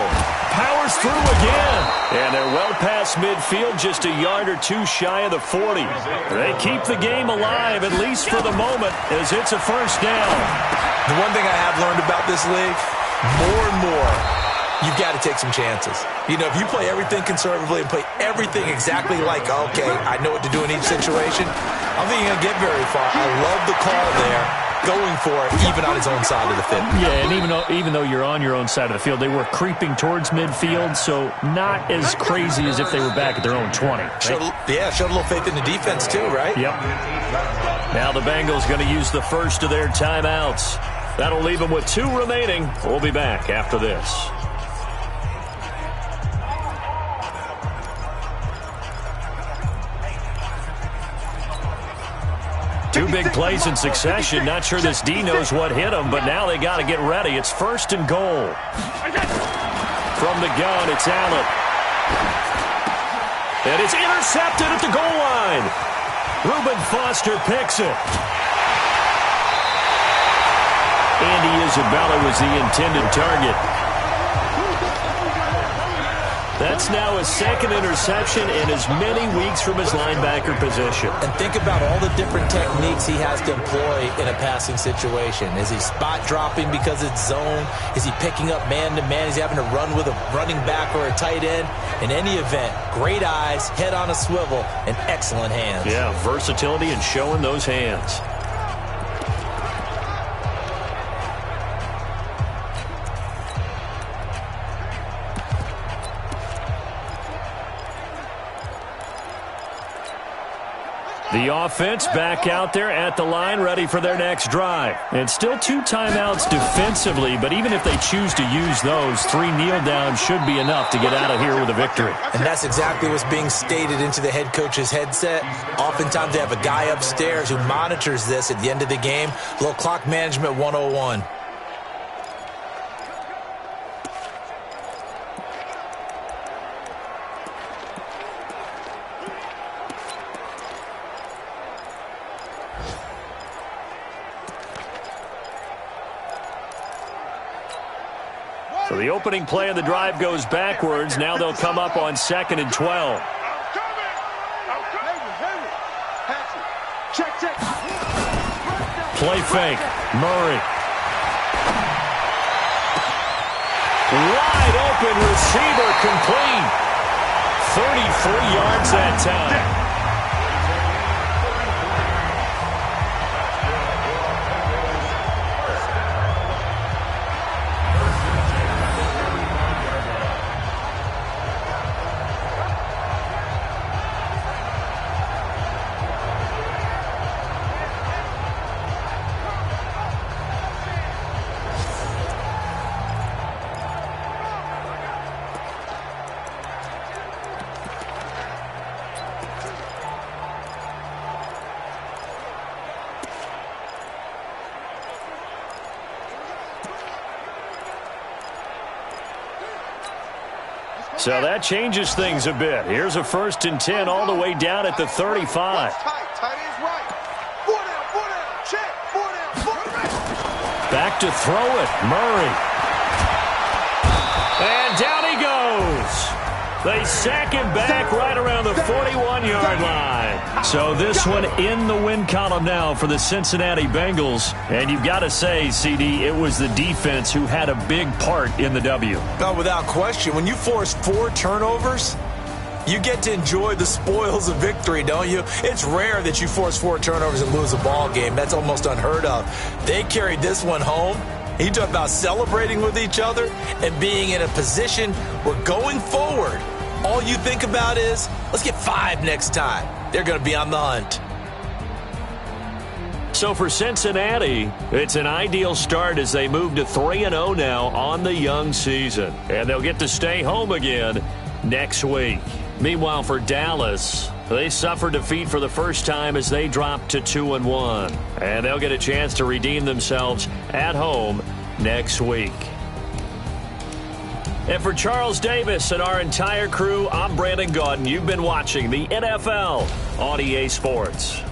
powers through again. And they're well past midfield, just a yard or two shy of the 40. They keep the game alive, at least for the moment, as it's a 1st down. The one thing I have learned about this league, more and more, you've got to take some chances. You know, if you play everything conservatively and play everything exactly like, okay, I know what to do in each situation, I don't think you're going to get very far. I love the call there, going for it, even on his own side of the field. Yeah, and even though you're on your own side of the field, they were creeping towards midfield, so not as crazy as if they were back at their own 20. Right? Showed a little faith in the defense too, right? Yep. Now the Bengals going to use the first of their timeouts. That'll leave them with 2 remaining. We'll be back after this. Two big plays in succession. Not sure this D knows what hit him, but now they got to get ready. It's 1st and goal. From the gun, it's Allen. And it's intercepted at the goal line. Reuben Foster picks it. Andy Isabella was the intended target. That's now his second interception in as many weeks from his linebacker position. And think about all the different techniques he has to employ in a passing situation. Is he spot dropping because it's zone? Is he picking up man-to-man? Is he having to run with a running back or a tight end? In any event, great eyes, head on a swivel, and excellent hands. Yeah, versatility and showing those hands. The offense back out there at the line, ready for their next drive. And still 2 timeouts defensively, but even if they choose to use those, 3 kneel downs should be enough to get out of here with a victory. And that's exactly what's being stated into the head coach's headset. Oftentimes they have a guy upstairs who monitors this at the end of the game. A little clock management 101. So the opening play of the drive goes backwards. Now they'll come up on 2nd and 12. Play fake. Murray. Wide open receiver complete. 33 yards that time. So that changes things a bit. Here's a 1st and 10 all the way down at the 35. Back to throw it. Murray. And down he goes. They sack him back right around the 41-yard line. So this one in the win column now for the Cincinnati Bengals. And you've got to say, CD, it was the defense who had a big part in the W. No, without question. When you force 4 turnovers, you get to enjoy the spoils of victory, don't you? It's rare that you force 4 turnovers and lose a ball game. That's almost unheard of. They carried this one home. You talk about celebrating with each other and being in a position where going forward, all you think about is, let's get 5 next time. They're going to be on the hunt. So for Cincinnati, it's an ideal start as they move to 3-0 now on the young season. And they'll get to stay home again next week. Meanwhile, for Dallas, they suffer defeat for the first time as they drop to 2-1. And they'll get a chance to redeem themselves at home next week. And for Charles Davis and our entire crew, I'm Brandon Gaudin. You've been watching the NFL on EA Sports.